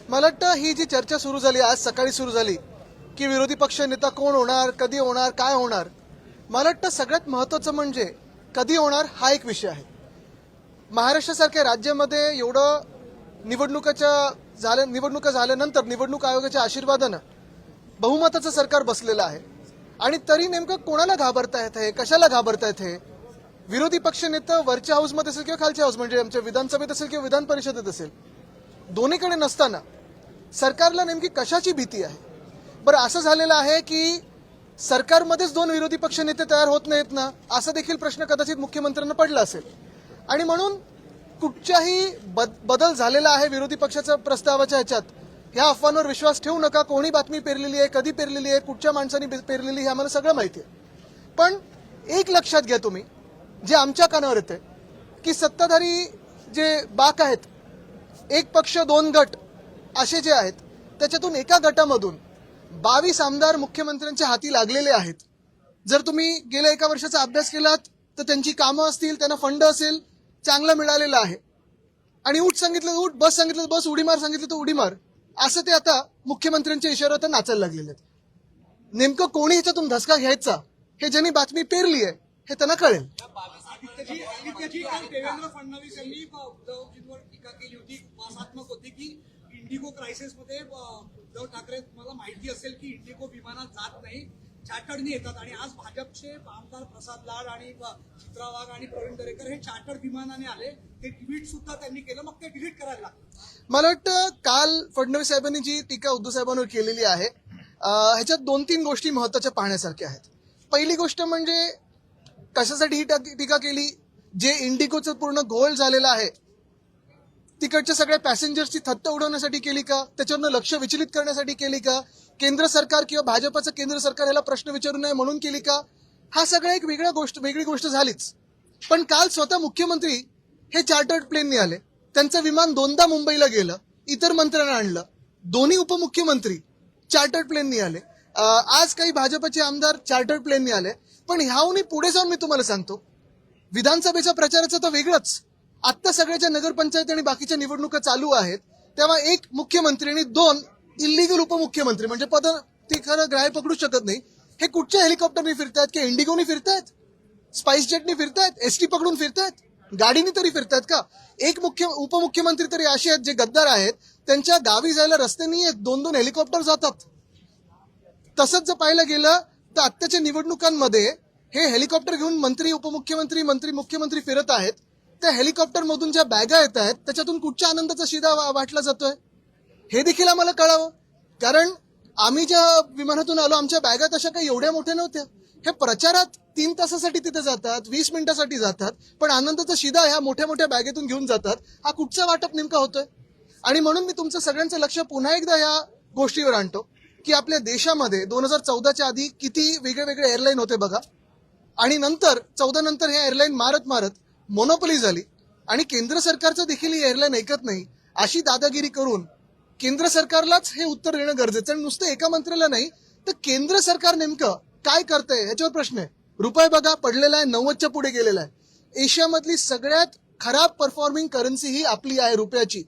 मला वाटतं ही जी चर्चा सुरू झाली आज सकाळी सुरू झाली की विरोधी पक्ष नेता कोण होणार, कधी होणार, काय होणार, मला वाटतं सगळ्यात महत्त्वाचं म्हणजे कधी होणार हा एक विषय आहे. महाराष्ट्रासारख्या राज्यामध्ये एवढं निवडणुका झाल्यानंतर निवडणूक आयोगाच्या आशीर्वादानं बहुमताचं सरकार बसलेलं आहे आणि तरी नेमकं कोणाला घाबरतायत हे, कशाला घाबरतायत हे? विरोधी पक्ष नेता वरच्या हाऊसमध्ये असेल किंवा खालच्या हाऊस म्हणजे आमच्या विधानसभेत असेल किंवा विधान परिषदेत असेल, दोन्हीकडे नसताना सरकारला नेमकी कशाची भीती आहे? बरं, असं झालेलं आहे की सरकारमध्येच दोन विरोधी पक्ष नेते तयार होत नाहीत ना, असा देखील प्रश्न कदाचित मुख्यमंत्र्यांना पडला असेल आणि म्हणून कुठच्याही बदल झालेला आहे विरोधी पक्षाच्या प्रस्तावाच्या ह्याच्यात, ह्या अफवांवर विश्वास ठेवू नका. कोणी बातमी पेरलेली आहे, कधी पेरलेली आहे, कुठच्या माणसांनी पेरलेली हे आम्हाला सगळं माहिती आहे. पण एक लक्षात घ्या तुम्ही, जे आमच्या कानावर येते की सत्ताधारी जे बाक आहेत, एक पक्ष दोन गट असे जे आहेत, त्याच्यातून एका गटामधून 22 आमदार मुख्यमंत्र्यांच्या हाती लागलेले आहेत. जर तुम्ही गेल्या एका वर्षाचा अभ्यास केलात तर त्यांची कामं असतील, त्यांना फंड असेल, चांगलं मिळालेलं आहे. आणि उठ सांगितलं तर उठ, बस सांगितलं तर बस, उडी मार सांगितलं तर उडी मार, असं ते आता मुख्यमंत्र्यांच्या इशाऱ्यावर नाचायला लागलेले आहेत. नेमकं कोणी ह्याच्यातून धसका घ्यायचा हे ज्यांनी बातमी पेरली आहे हे त्यांना कळेल. देवेंद्र फडणवीस यांनी उद्धवजींवर टीका केली होती, उपहासात्मक होती की इंडिगो क्रायसिसमध्ये उद्धव ठाकरे, मला माहिती असेल की इंडिगो विमानात जात नाही, चार्टर्डनी येतात. आणि आज भाजपचे आमदार प्रसाद लाड आणि चित्रा वाघ आणि प्रवीण दरेकर हे चार्टर्ड विमानाने आले, ते ट्विट सुद्धा त्यांनी केलं, मग ते डिलीट करायला लागलं. मला वाटतं काल फडणवीस साहेबांनी जी टीका उद्धव साहेबांवर केलेली आहे ह्याच्यात 2-3 गोष्टी महत्वाच्या पाहण्यासारख्या आहेत. पहिली गोष्ट म्हणजे कशासाठी ही टीका केली? जे इंडिगोचं पूर्ण घोळ झालेला आहे तिकडच्या सगळ्या पॅसेंजर्सची थत्त उडवण्यासाठी केली का? त्याच्यावरनं लक्ष विचलित करण्यासाठी केली का? केंद्र सरकार किंवा भाजपचं केंद्र सरकार याला प्रश्न विचारू नये म्हणून केली का? हा सगळा एक वेगळी गोष्ट झालीच. पण काल स्वतः मुख्यमंत्री हे चार्टर्ड प्लेनने आले, त्यांचं विमान 2दा मुंबईला गेलं, इतर मंत्र्यांना आणलं, दोन्ही उपमुख्यमंत्री चार्टर्ड प्लेनने आले. आज काही भाजपचे आमदार चार्टर्ड प्लेनने आले. पण ह्याहूनही पुढे जाऊन मी तुम्हाला सांगतो, विधानसभेच्या प्रचाराचं तर वेगळंच. आत्ता सगळ्याच्या नगरपंचायत आणि बाकीच्या निवडणुका चालू आहेत, तेव्हा एक मुख्यमंत्री आणि 2 इल्लीगल उपमुख्यमंत्री, म्हणजे पद ती खरं ग्राह्य पकडू शकत नाही, हे कुठच्या हेलिकॉप्टरने फिरतायत? की इंडिगोनी फिरतायत, स्पाइस जेटनी फिरतायत, एसटी पकडून फिरतायत, गाडीनी तरी फिरतायत का? एक उपमुख्यमंत्री तरी असे आहेत जे गद्दार आहेत, त्यांच्या गावी जायला रस्ते नाही आहेत, 2-2 हेलिकॉप्टर जातात. तसंच जर पाहायला गेलं तर आत्ताच्या निवडणुकांमध्ये हे हेलिकॉप्टर घेऊन मंत्री, उपमुख्यमंत्री, मंत्री, मुख्यमंत्री फिरत आहेत. त्या हेलिकॉप्टर मधून ज्या बॅगा येत आहेत त्याच्यातून कुठच्या आनंदाचा शिदा वाटला जातोय हे देखील आम्हाला कळावं. कारण आम्ही ज्या विमानातून आलो आमच्या बॅगा तशा काही एवढ्या मोठ्या नव्हत्या. हे प्रचारात 3 तासासाठी तिथे जातात, 20 मिनिटासाठी जातात, पण आनंदाचा शिदा ह्या मोठ्या मोठ्या बॅगेतून घेऊन जातात. हा कुठचा वाटप नेमका होतोय? आणि म्हणून मी तुमचं सगळ्यांचं लक्ष पुन्हा एकदा या गोष्टीवर आणतो की आपल्या देशामध्ये 2014च्या आधी किती वेगळे एअरलाईन होते बघा, आणि नंतर 14 नंतर हे एअरलाईन मारत मोनोपोली झाली आणि केंद्र सरकारचं देखील ही एअरलाईन ऐकत नाही. अशी दादागिरी करून केंद्र सरकारलाच हे उत्तर देणं गरजेचं. आणि नुसतं एका मंत्र्याला नाही तर केंद्र सरकार नेमकं काय करतंय याच्यावर प्रश्न आहे. रुपये बघा पडलेला आहे, 90च्या पुढे गेलेला आहे. एशियामधली सगळ्यात खराब परफॉर्मिंग करन्सी ही आपली आहे, रुपयाची.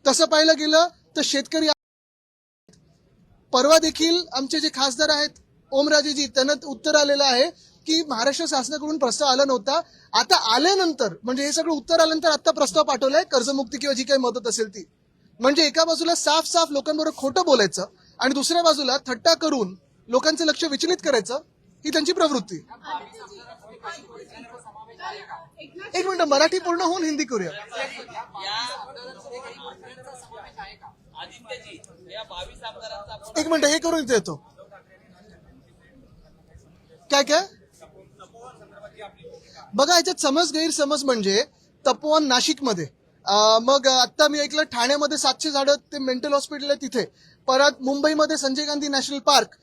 तसं पाहायला गेलं तर शेतकरी, परवा देखील आमचे जे खासदार आहेत ओमराजेजी, त्यांना उत्तर आलेलं आहे की महाराष्ट्र शासनाकडून प्रस्ताव आला नव्हता, आता आल्यानंतर, म्हणजे हे सगळं उत्तर आल्यानंतर आता प्रस्ताव पाठवलाय कर्जमुक्ती किंवा जी काही मदत असेल ती. म्हणजे एका बाजूला साफ लोकांबरोबर खोटं बोलायचं आणि दुसऱ्या बाजूला थट्टा करून लोकांचं लक्ष विचलित करायचं, ही त्यांची प्रवृत्ती. एक मिनिट, मराठी पूर्ण होऊन हिंदी करूया. एक मिनिट, हे करून इथे येतो. काय बघा, याच्यात गैरसमज म्हणजे तपोवन नाशिकमध्ये, मग आता मी ऐकलं ठाण्यामध्ये 700 झाडं ते मेंटल हॉस्पिटल आहे तिथे, परत मुंबईमध्ये संजय गांधी नॅशनल पार्क,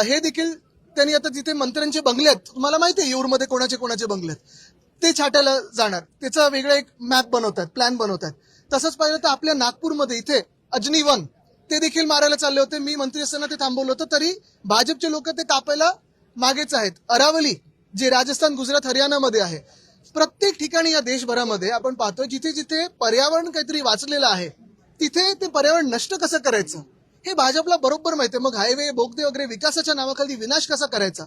हे देखील त्यांनी आता जिथे मंत्र्यांचे बंगले आहेत, तुम्हाला माहिती आहे येऊरमध्ये कोणाचे बंगले आहेत, ते छाटायला जाणार. त्याचा वेगळा एक मॅप बनवतात, प्लॅन बनवतात. तसंच पाहिलं तर आपल्या नागपूरमध्ये इथे अजनी वन, ते देखील मारायला चालले होते. मी मंत्री असताना ते थांबवलं होतं, तरी भाजपचे लोक ते कापायला मागेच आहेत. अरावली, जे राजस्थान, गुजरात, हरियाणामध्ये आहे. प्रत्येक ठिकाणी या देशभरामध्ये आपण पाहतोय जिथे जिथे पर्यावरण काहीतरी वाचलेलं आहे, तिथे ते पर्यावरण नष्ट कसं करायचं हे भाजपला बरोबर माहिती आहे. मग हायवे बोगदे वगैरे विकासाच्या नावाखाली विनाश कसा करायचा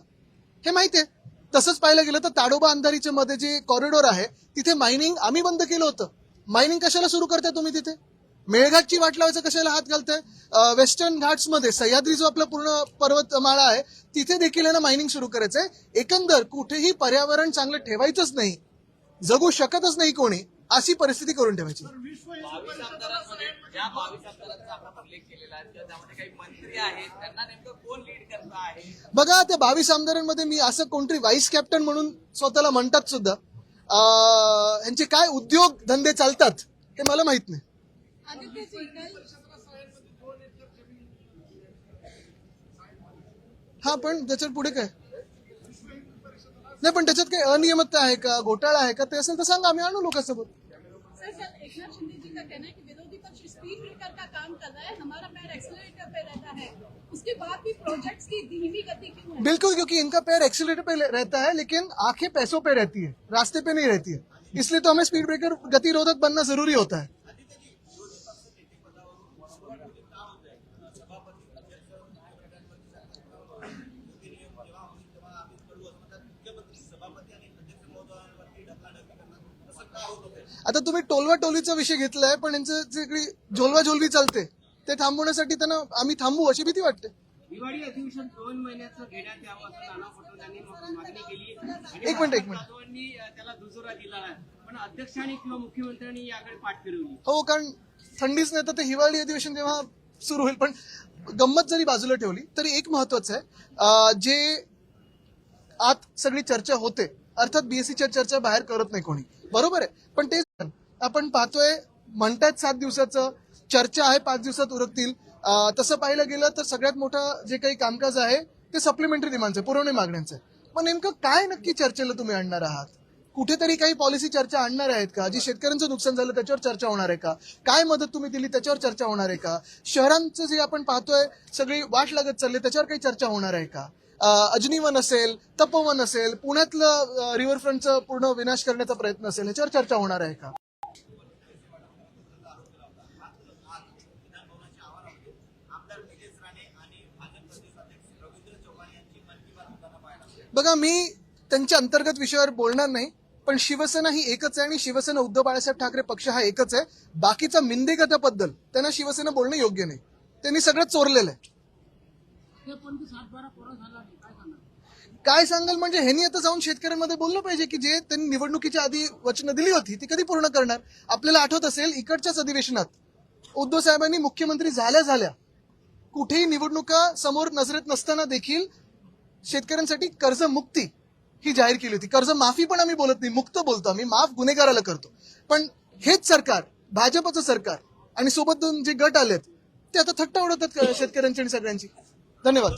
हे माहिती आहे. तसंच पाहायला गेलं तर ताडोबा अंधारीच्या मध्ये जे कॉरिडॉर आहे तिथे मायनिंग आम्ही बंद केलं होतं. मायनिंग कशाला सुरू करताय तुम्ही तिथे? मेळघाटची वाट लावायचं कशाला हात घालताय? वेस्टर्न घाट्समध्ये सह्याद्री जो आपला पूर्ण पर्वतमाळा आहे तिथे देखील ना मायनिंग सुरू करायचंय. एकंदर कुठेही पर्यावरण चांगलं ठेवायचंच नाही, जगू शकतच नाही कोणी, अशी परिस्थिती करून ठेवायची. 22 आमदारांमध्ये ज्या 22 आमदारांचा आपण उल्लेख केलेला आहे किंवा त्यामध्ये काही मंत्री आहेत, त्यांना नेमकं कोण लीड करत आहे? बघा त्या 22 आमदारांमध्ये मी असं कोणतरी व्हाईस कॅप्टन म्हणून स्वतःला म्हणतात सुद्धा, यांचे काय उद्योग धंदे चालतात हे मला माहित नाही. हा पण त्याच्यात पुढे काय नाही, पण त्याच्यात काही अनियमितता आहे का, घोटाळा आहे का, ते असेल तर सांगा, आम्ही आणू लोकांसोबत. सर एकनाथ शिंदे जी का कहना है कि विरोधी पक्ष स्पीड ब्रेकर का काम कर रहा है, हमारा पैर एक्सीलरेटर पे रहता है, उसके बाद भी प्रोजेक्ट्स की धीमी गति क्यों है? बिल्कुल, क्योंकि इनका पैर एक्सीलरेटर पे रहता है लेकिन आंखें पैसों पे रहती है, रास्ते पे नहीं रहती है. इसलिए तो हमें स्पीड ब्रेकर गतिरोधक बनना जरूरी होता है. आता तुम्ही टोलवा टोलीचा विषय घेतलाय, पण यांचं जे काही झोलवा झोलवी चालते ते थांबवण्यासाठी त्यांना आम्ही थांबू अशी भीती वाटते. दिवाळी अधिवेशन 2 महिन्याचं घेण्यात यावं असं नाना पटोले यांनी मागणी केली आणि एक मिनिट. जाधवांनी त्याला दुजोरा दिला आहे, पण अध्यक्षांनी किंवा मुख्यमंत्र्यांनी याकडे पाठ फिरवली. हो, कारण थंडीच नाही तर ते हिवाळी अधिवेशन तेव्हा सुरू होईल. पण गंमत जरी बाजूला ठेवली तरी एक महत्वाचं आहे, जे आत सगळी चर्चा होते, अर्थात बीएससीच्या चर्चा बाहेर करत नाही कोणी, बरोबर आहे. पण ते आपण पाहतोय, म्हणतात 7 दिवसाचं, चर्चा आहे 5 दिवसात उरकतील. तसं पाहिलं गेलं तर सगळ्यात मोठं जे काही कामकाज आहे ते सप्लिमेंटरी डिमांडचं, पुरवणी मागण्यांचं. मग नेमकं काय नक्की चर्चेला तुम्ही आणणार आहात? कुठेतरी काही पॉलिसी चर्चा आणणार आहेत का? जी शेतकऱ्यांचं नुकसान झालं त्याच्यावर चर्चा होणार आहे का? काय मदत तुम्ही दिली त्याच्यावर चर्चा होणार आहे का? शहरांचं जे आपण पाहतोय सगळी वाट लागत चालली त्याच्यावर काही चर्चा होणार आहे का? अजनीवन असेल, तपोवन असेल, पुण्यातलं रिव्हरफ्रंटचं पूर्ण विनाश करण्याचा प्रयत्न असेल, ह्याच्यावर चर्चा होणार आहे का? बघा, मी त्यांच्या अंतर्गत विषयावर बोलणार नाही, पण शिवसेना ही एकच आहे आणि शिवसेना उद्धव बाळासाहेब ठाकरे पक्ष हा एकच आहे. बाकीचा मिंदेगताबद्दल त्यांना शिवसेना बोलणं योग्य नाही. त्यांनी सगळं चोरलेलं आहे. काय सांगाल म्हणजे ह्यांनी आता जाऊन शेतकऱ्यांमध्ये बोललं पाहिजे की जे त्यांनी निवडणुकीच्या आधी वचनं दिली होती ती कधी पूर्ण करणार. आपल्याला आठवत असेल, इकडच्याच अधिवेशनात उद्धव साहेबांनी मुख्यमंत्री झाल्या कुठेही निवडणुका समोर नजरेत नसताना देखील शेतकऱ्यांसाठी कर्जमुक्ती ही जाहीर केली होती. कर्ज माफी पण आम्ही बोलत नाही, मुक्त बोलतो आम्ही, माफ गुन्हेगाराला करतो. पण हेच सरकार, भाजपचं सरकार आणि सोबत जे गट आलेत ते आता थट्टा उडवतात शेतकऱ्यांची आणि सगळ्यांची. धन्यवाद.